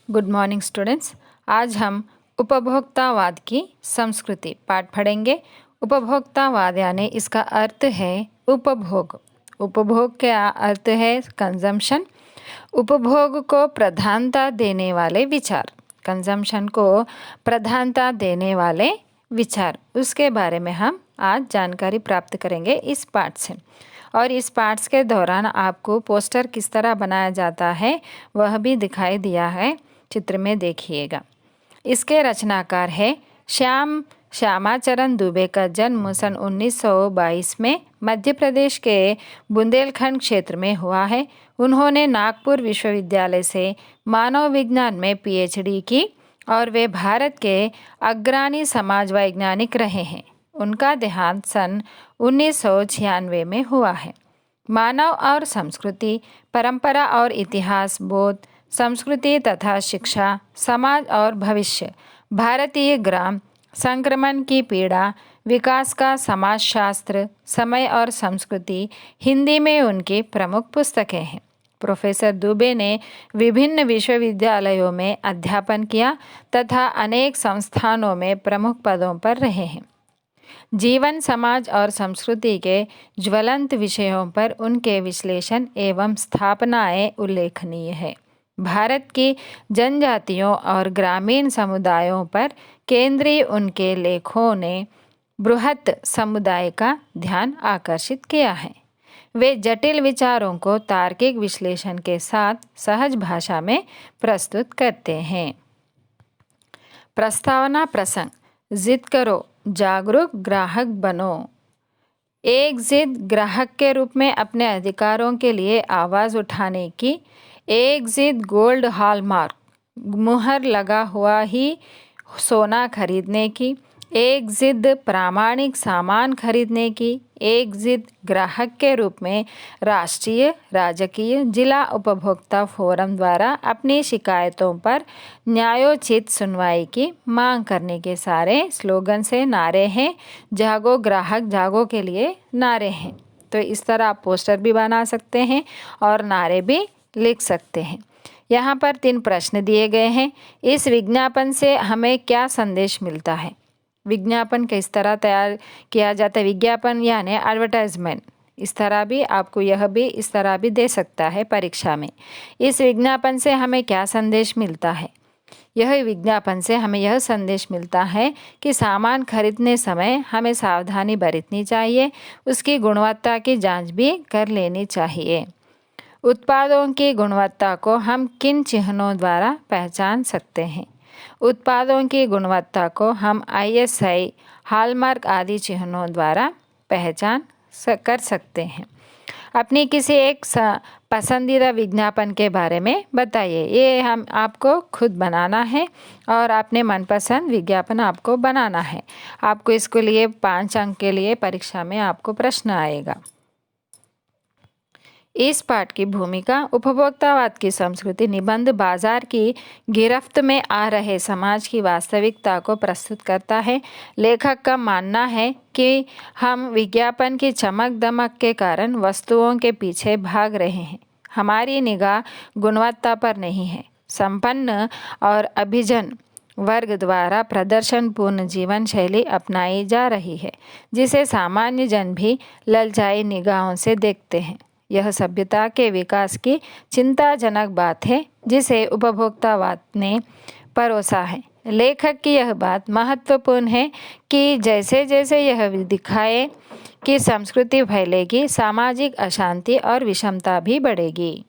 Good morning students. आज हम उपभोक्तावाद की संस्कृति पाठ पढ़ेंगे। उपभोक्तावाद यानी इसका अर्थ है उपभोग। उपभोग का अर्थ है कंजम्पशन। उपभोग को प्रधानता देने वाले विचार, कंजम्पशन को प्रधानता देने वाले विचार, उसके बारे में हम आज जानकारी प्राप्त करेंगे इस पाठ से। और इस पाठ के दौरान आपको पोस्टर किस तरह बनाया जाता है वह भी दिखाई दिया है, चित्र में देखिएगा। इसके रचनाकार है श्यामाचरण दुबे का जन्म सन 1922 में मध्य प्रदेश के बुंदेलखंड क्षेत्र में हुआ है। उन्होंने नागपुर विश्वविद्यालय से मानव विज्ञान में पीएचडी की और वे भारत के अग्रणी समाज वैज्ञानिक रहे हैं। उनका देहांत सन 1996 में हुआ है। मानव और संस्कृति, परंपरा और इतिहास, बोध, संस्कृति तथा शिक्षा, समाज और भविष्य, भारतीय ग्राम, संक्रमण की पीड़ा, विकास का समाजशास्त्र, समय और संस्कृति, हिंदी में उनकी प्रमुख पुस्तकें हैं। प्रोफेसर दुबे ने विभिन्न विश्वविद्यालयों में अध्यापन किया तथा अनेक संस्थानों में प्रमुख पदों पर रहे हैं। जीवन, समाज और संस्कृति के ज्वलंत विषयों पर उनके विश्लेषण एवं स्थापनाएं उल्लेखनीय है। भारत की जनजातियों और ग्रामीण समुदायों पर केंद्रीय उनके लेखों ने बृहत समुदाय का ध्यान आकर्षित किया है। वे जटिल विचारों को तार्किक विश्लेषण के साथ सहज भाषा में प्रस्तुत करते हैं। प्रस्तावना प्रसंग: जिद करो, जागरूक ग्राहक बनो। एक जिद ग्राहक के रूप में अपने अधिकारों के लिए आवाज़ उठाने की, एक जिद गोल्ड हॉलमार्क मुहर लगा हुआ ही सोना खरीदने की, एक जिद प्रामाणिक सामान खरीदने की, एक जिद ग्राहक के रूप में राष्ट्रीय, राजकीय, जिला उपभोक्ता फोरम द्वारा अपनी शिकायतों पर न्यायोचित सुनवाई की मांग करने के सारे स्लोगन से नारे हैं। जागो ग्राहक जागो के लिए नारे हैं। तो इस तरह आप पोस्टर भी बना सकते हैं और नारे भी लिख सकते हैं। यहाँ पर 3 प्रश्न दिए गए हैं। इस विज्ञापन से हमें क्या संदेश मिलता है? विज्ञापन किस तरह तैयार किया जाता है? विज्ञापन यानी एडवर्टाइजमेंट। इस तरह भी आपको यह भी इस तरह भी दे सकता है परीक्षा में। इस विज्ञापन से हमें क्या संदेश मिलता है? यह विज्ञापन से हमें यह संदेश मिलता है कि सामान खरीदने समय हमें सावधानी बरतनी चाहिए, उसकी गुणवत्ता की जांच भी कर लेनी चाहिए। उत्पादों की गुणवत्ता को हम किन चिन्हों द्वारा पहचान सकते हैं? उत्पादों की गुणवत्ता को हम ISI, हॉलमार्क आदि चिन्हों द्वारा पहचान कर सकते हैं। अपनी किसी एक पसंदीदा विज्ञापन के बारे में बताइए। ये हम आपको खुद बनाना है और अपने मनपसंद विज्ञापन आपको बनाना है। आपको इसके लिए 5 अंक के लिए परीक्षा में आपको प्रश्न आएगा। इस पाठ की भूमिका: उपभोक्तावाद की संस्कृति निबंध बाजार की गिरफ्त में आ रहे समाज की वास्तविकता को प्रस्तुत करता है। लेखक का मानना है कि हम विज्ञापन की चमक दमक के कारण वस्तुओं के पीछे भाग रहे हैं। हमारी निगाह गुणवत्ता पर नहीं है। संपन्न और अभिजन वर्ग द्वारा प्रदर्शनपूर्ण जीवन शैली अपनाई जा रही है, जिसे सामान्य जन भी ललचाई निगाहों से देखते हैं। यह सभ्यता के विकास की चिंताजनक बात है, जिसे उपभोक्तावाद ने परोसा है। लेखक की यह बात महत्वपूर्ण है कि जैसे जैसे यह दिखाए कि संस्कृति फैलेगी, सामाजिक अशांति और विषमता भी बढ़ेगी।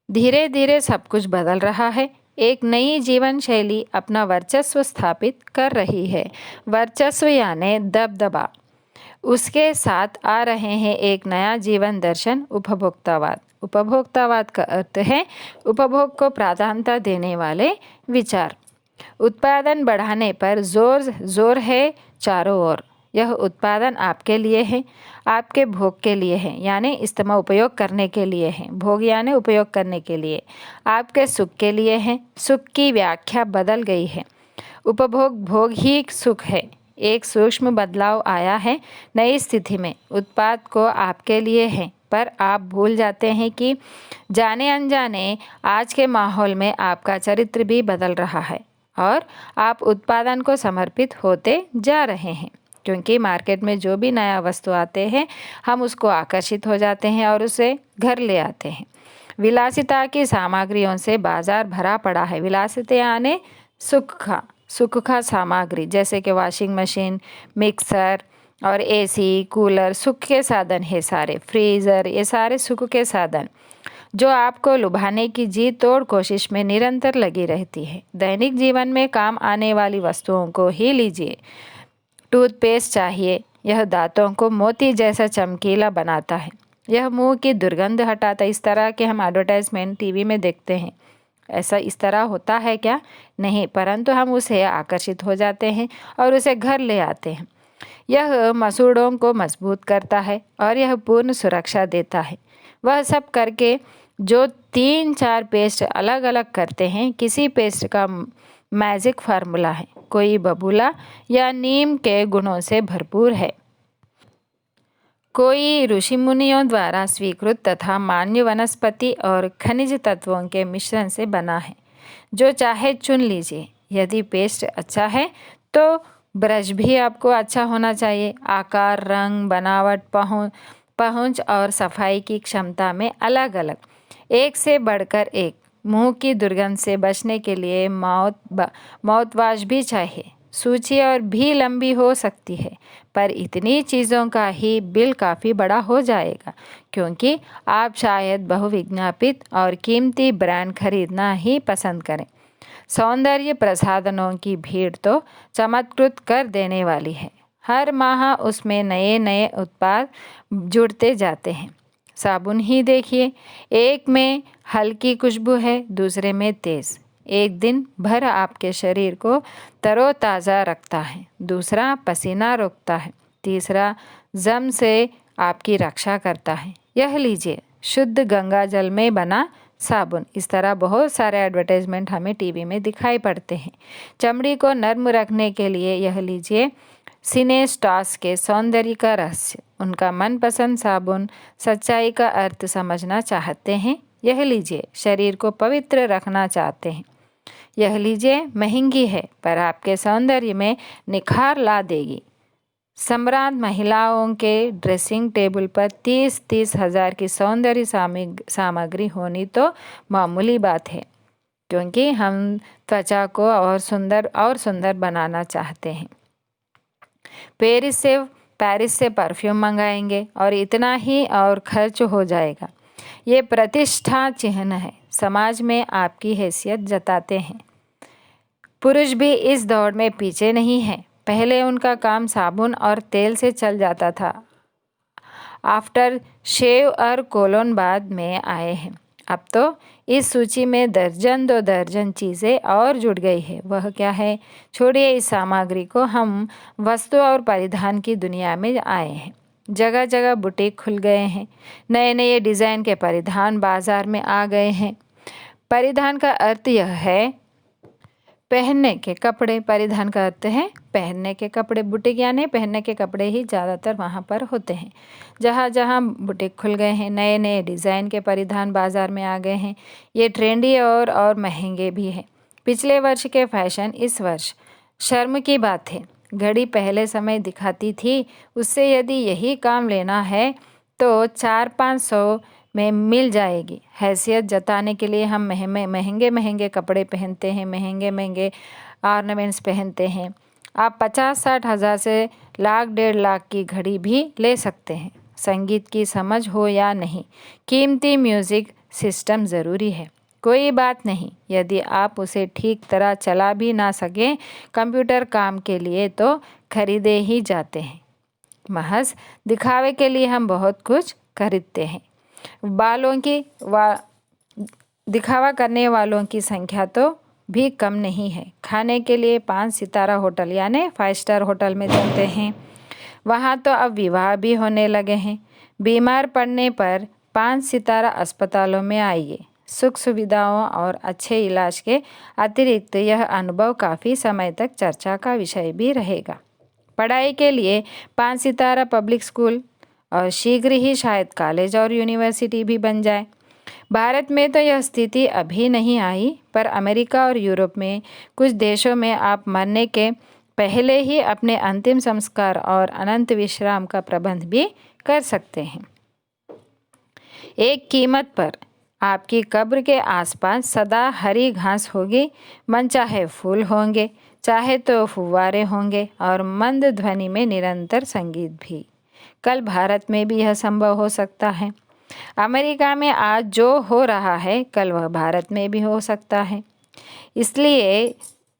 धीरे धीरे सब कुछ बदल रहा है। एक नई जीवन शैली अपना वर्चस्व स्थापित कर रही है। वर्चस्व यानी दबदबा। उसके साथ आ रहे हैं एक नया जीवन दर्शन, उपभोक्तावाद। उपभोक्तावाद का अर्थ है उपभोग को प्राधान्यता देने वाले विचार। उत्पादन बढ़ाने पर जोर है चारों ओर। यह उत्पादन आपके लिए है, आपके भोग के लिए है, यानी इस्तेमाल उपयोग करने के लिए है। भोग यानी उपयोग करने के लिए। आपके सुख के लिए है। सुख की व्याख्या बदल गई है। उपभोग भोग ही सुख है। एक सूक्ष्म बदलाव आया है। नई स्थिति में उत्पाद को आपके लिए है, पर आप भूल जाते हैं कि जाने अनजाने आज के माहौल में आपका चरित्र भी बदल रहा है और आप उत्पादन को समर्पित होते जा रहे हैं, क्योंकि मार्केट में जो भी नया वस्तु आते हैं हम उसको आकर्षित हो जाते हैं और उसे घर ले आते हैं। विलासिता की सामग्रियों से बाजार भरा पड़ा है। विलासिता यानी सुख का सामग्री, जैसे कि वॉशिंग मशीन, मिक्सर और एसी, कूलर सुख के साधन है सारे, फ्रीज़र, ये सारे सुख के साधन जो आपको लुभाने की जी तोड़ कोशिश में निरंतर लगी रहती है। दैनिक जीवन में काम आने वाली वस्तुओं को ही लीजिए। टूथपेस्ट चाहिए, यह दांतों को मोती जैसा चमकीला बनाता है, यह मुंह की दुर्गंध हटाता है। इस तरह के हम एडवर्टाइजमेंट टीवी में देखते हैं। ऐसा इस तरह होता है क्या? नहीं, परंतु हम उसे आकर्षित हो जाते हैं और उसे घर ले आते हैं। यह मसूड़ों को मजबूत करता है और यह पूर्ण सुरक्षा देता है। वह सब करके जो 3-4 पेस्ट अलग अलग करते हैं, किसी पेस्ट का मैजिक फार्मूला है, कोई बबूला या नीम के गुणों से भरपूर है, कोई ऋषि मुनियों द्वारा स्वीकृत तथा मान्य वनस्पति और खनिज तत्वों के मिश्रण से बना है। जो चाहे चुन लीजिए। यदि पेस्ट अच्छा है तो ब्रश भी आपको अच्छा होना चाहिए। आकार, रंग, बनावट, पहुंच और सफाई की क्षमता में अलग अलग, एक से बढ़कर एक। मुंह की दुर्गंध से बचने के लिए माउथवॉश भी चाहिए। सूची और भी लंबी हो सकती है, पर इतनी चीज़ों का ही बिल काफ़ी बड़ा हो जाएगा, क्योंकि आप शायद बहुविज्ञापित और कीमती ब्रांड खरीदना ही पसंद करें। सौंदर्य प्रसाधनों की भीड़ तो चमत्कृत कर देने वाली है। हर माह उसमें नए नए उत्पाद जुड़ते जाते हैं। साबुन ही देखिए, एक में हल्की खुशबू है, दूसरे में तेज़। एक दिन भर आपके शरीर को तरोताज़ा रखता है, दूसरा पसीना रोकता है, तीसरा जम से आपकी रक्षा करता है। यह लीजिए शुद्ध गंगा जल में बना साबुन। इस तरह बहुत सारे एडवर्टाइजमेंट हमें टीवी में दिखाई पड़ते हैं। चमड़ी को नर्म रखने के लिए यह लीजिए सिनेस्टास के सौंदर्य का रहस्य। उनका मनपसंद साबुन सच्चाई का अर्थ समझना चाहते हैं, यह लीजिए। शरीर को पवित्र रखना चाहते हैं, यह लीजिए। महंगी है पर आपके सौंदर्य में निखार ला देगी। सम्राट महिलाओं के ड्रेसिंग टेबल पर 30-30 हज़ार की सौंदर्य सामग्री होनी तो मामूली बात है, क्योंकि हम त्वचा को और सुंदर बनाना चाहते हैं। पेरिस से परफ्यूम मंगाएंगे और इतना ही और खर्च हो जाएगा। ये प्रतिष्ठा चिन्ह है, समाज में आपकी हैसियत जताते हैं। पुरुष भी इस दौड़ में पीछे नहीं है। पहले उनका काम साबुन और तेल से चल जाता था। आफ्टर शेव और कोलोन बाद में आए हैं। अब तो इस सूची में दर्जन 2 दर्जन चीज़ें और जुड़ गई है। वह क्या है? छोड़िए इस सामग्री को, हम वस्तु और परिधान की दुनिया में आए हैं। जगह जगह बुटीक खुल गए हैं। नए नए डिज़ाइन के परिधान बाजार में आ गए हैं। परिधान का अर्थ यह है पहनने के कपड़े। परिधान का अर्थ है पहनने के कपड़े। बुटीक यानी पहनने के कपड़े ही ज़्यादातर वहाँ पर होते हैं। जहाँ जहाँ बुटीक खुल गए हैं, नए नए डिज़ाइन के परिधान बाज़ार में आ गए हैं। ये ट्रेंडी और महंगे भी हैं। पिछले वर्ष के फैशन इस वर्ष शर्म की बात है। घड़ी पहले समय दिखाती थी, उससे यदि यही काम लेना है तो 400-500 में मिल जाएगी। हैसियत जताने के लिए हम महंगे कपड़े पहनते हैं, महंगे ऑर्नामेंट्स पहनते हैं। आप 50-60 हज़ार से लाख 1.5 लाख की घड़ी भी ले सकते हैं। संगीत की समझ हो या नहीं, कीमती म्यूज़िक सिस्टम ज़रूरी है। कोई बात नहीं यदि आप उसे ठीक तरह चला भी ना सकें, कंप्यूटर काम के लिए तो खरीदे ही जाते हैं। महज दिखावे के लिए हम बहुत कुछ खरीदते हैं। दिखावा करने वालों की संख्या तो भी कम नहीं है। खाने के लिए 5 सितारा होटल यानी 5 स्टार होटल में जाते हैं। वहाँ तो अब विवाह भी होने लगे हैं। बीमार पड़ने पर 5 सितारा अस्पतालों में आइए। सुख सुविधाओं और अच्छे इलाज के अतिरिक्त यह अनुभव काफ़ी समय तक चर्चा का विषय भी रहेगा। पढ़ाई के लिए 5 सितारा पब्लिक स्कूल और शीघ्र ही शायद कॉलेज और यूनिवर्सिटी भी बन जाए। भारत में तो यह स्थिति अभी नहीं आई, पर अमेरिका और यूरोप में कुछ देशों में आप मरने के पहले ही अपने अंतिम संस्कार और अनंत विश्राम का प्रबंध भी कर सकते हैं। एक कीमत पर आपकी कब्र के आसपास सदा हरी घास होगी, मनचाहे फूल होंगे, चाहे तो फुव्वारे होंगे और मंद ध्वनि में निरंतर संगीत भी। कल भारत में भी यह संभव हो सकता है। अमेरिका में आज जो हो रहा है कल वह भारत में भी हो सकता है। इसलिए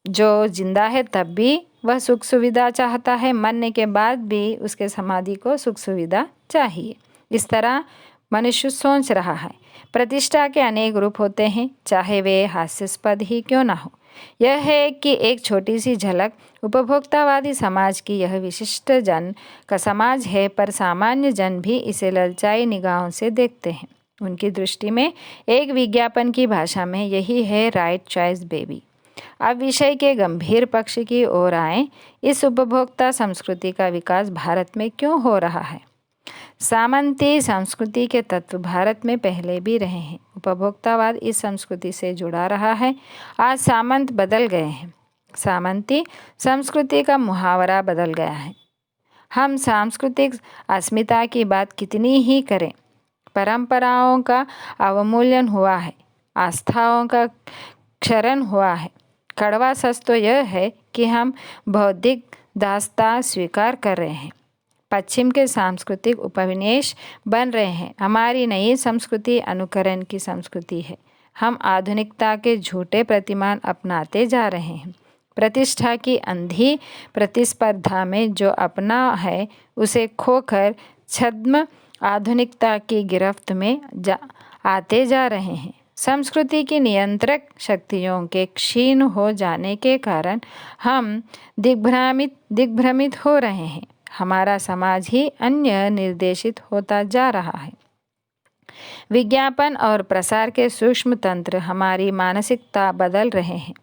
जो जिंदा है तब भी वह सुख सुविधा चाहता है, मरने के बाद भी उसके समाधि को सुख सुविधा चाहिए। इस तरह मनुष्य सोच रहा है। प्रतिष्ठा के अनेक रूप होते हैं, चाहे वे हास्यास्पद ही क्यों ना हो। यह है कि एक छोटी सी झलक उपभोक्तावादी समाज की यह विशिष्ट जन का समाज है, पर सामान्य जन भी इसे ललचाई निगाहों से देखते हैं। उनकी दृष्टि में एक विज्ञापन की भाषा में यही है राइट चॉइस बेबी। अब विषय के गंभीर पक्ष की ओर आए। इस उपभोक्ता संस्कृति का विकास भारत में क्यों हो रहा है? सामंती संस्कृति के तत्व भारत में पहले भी रहे हैं। उपभोक्तावाद इस संस्कृति से जुड़ा रहा है। आज सामंत बदल गए हैं, सामंती संस्कृति का मुहावरा बदल गया है। हम सांस्कृतिक अस्मिता की बात कितनी ही करें, परंपराओं का अवमूल्यन हुआ है, आस्थाओं का क्षरण हुआ है। कड़वा सच तो यह है कि हम बौद्धिक दास्ता स्वीकार कर रहे हैं। पश्चिम के सांस्कृतिक उपनिवेश बन रहे हैं। हमारी नई संस्कृति अनुकरण की संस्कृति है। हम आधुनिकता के झूठे प्रतिमान अपनाते जा रहे हैं। प्रतिष्ठा की अंधी प्रतिस्पर्धा में जो अपना है उसे खोकर छद्म आधुनिकता की गिरफ्त में आते जा रहे हैं। संस्कृति की नियंत्रक शक्तियों के क्षीण हो जाने के कारण हम दिग्भ्रमित हो रहे हैं। हमारा समाज ही अन्य निर्देशित होता जा रहा है। विज्ञापन और प्रसार के सूक्ष्म तंत्र हमारी मानसिकता बदल रहे हैं।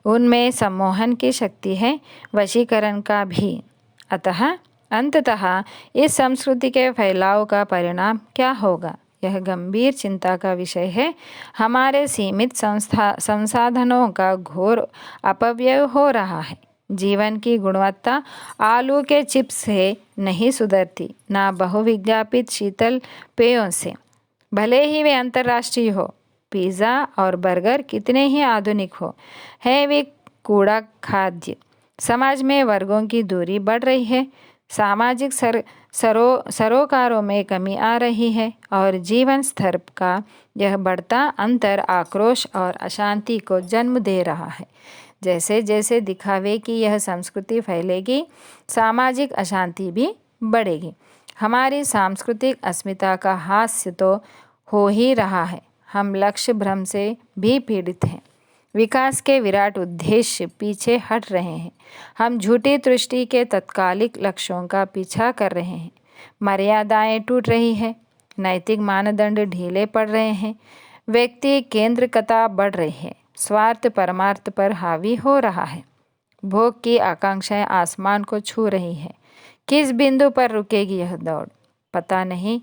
उनमें सम्मोहन की शक्ति है, वशीकरण का भी। अंततः इस संस्कृति के फैलाव का परिणाम क्या होगा, यह गंभीर चिंता का विषय है। हमारे सीमित संसाधनों का घोर अपव्यय हो रहा है। जीवन की गुणवत्ता आलू के चिप्स से नहीं सुधरती, ना बहुविज्ञापित शीतल पेयों से, भले ही वे अंतर्राष्ट्रीय हो। पिज़्ज़ा और बर्गर कितने ही आधुनिक हो, है वे कूड़ा खाद्य। समाज में वर्गों की दूरी बढ़ रही है, सामाजिक सरोकारों में कमी आ रही है और जीवन स्तर का यह बढ़ता अंतर आक्रोश और अशांति को जन्म दे रहा है। जैसे जैसे दिखावे की यह संस्कृति फैलेगी, सामाजिक अशांति भी बढ़ेगी। हमारी सांस्कृतिक अस्मिता का हास्य तो हो ही रहा है। हम लक्ष्य भ्रम से भी पीड़ित हैं। विकास के विराट उद्देश्य पीछे हट रहे हैं। हम झूठी दृष्टि के तत्कालिक लक्ष्यों का पीछा कर रहे हैं। मर्यादाएं टूट रही है, नैतिक मानदंड ढीले पड़ रहे हैं, व्यक्ति केंद्रिकता बढ़ रही है, स्वार्थ परमार्थ पर हावी हो रहा है, भोग की आकांक्षाएं आसमान को छू रही है। किस बिंदु पर रुकेगी यह दौड़, पता नहीं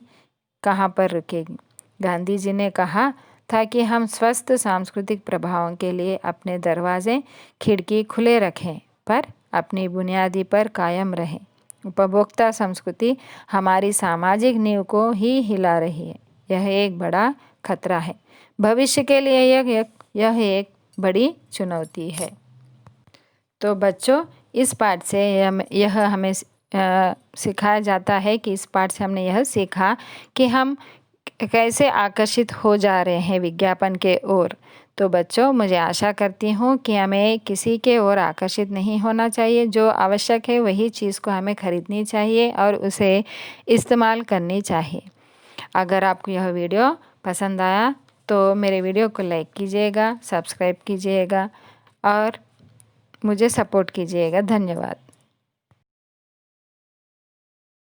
कहाँ पर रुकेगी। गांधी जी ने कहा था कि हम स्वस्थ सांस्कृतिक प्रभावों के लिए अपने दरवाजे खिड़की खुले रखें, पर अपनी बुनियादी पर कायम रहें। उपभोक्ता संस्कृति हमारी सामाजिक नींव को ही हिला रही है। यह एक बड़ा खतरा है। भविष्य के लिए यह एक बड़ी चुनौती है। तो बच्चों, इस पाठ से यह हमें सिखाया जाता है कि इस पाठ से हमने यह सीखा कि हम कैसे आकर्षित हो जा रहे हैं विज्ञापन के ओर। तो बच्चों, मुझे आशा करती हूँ कि हमें किसी के ओर आकर्षित नहीं होना चाहिए। जो आवश्यक है वही चीज़ को हमें खरीदनी चाहिए और उसे इस्तेमाल करनी चाहिए। अगर आपको यह वीडियो पसंद आया तो मेरे वीडियो को लाइक कीजिएगा, सब्सक्राइब कीजिएगा और मुझे सपोर्ट कीजिएगा। धन्यवाद।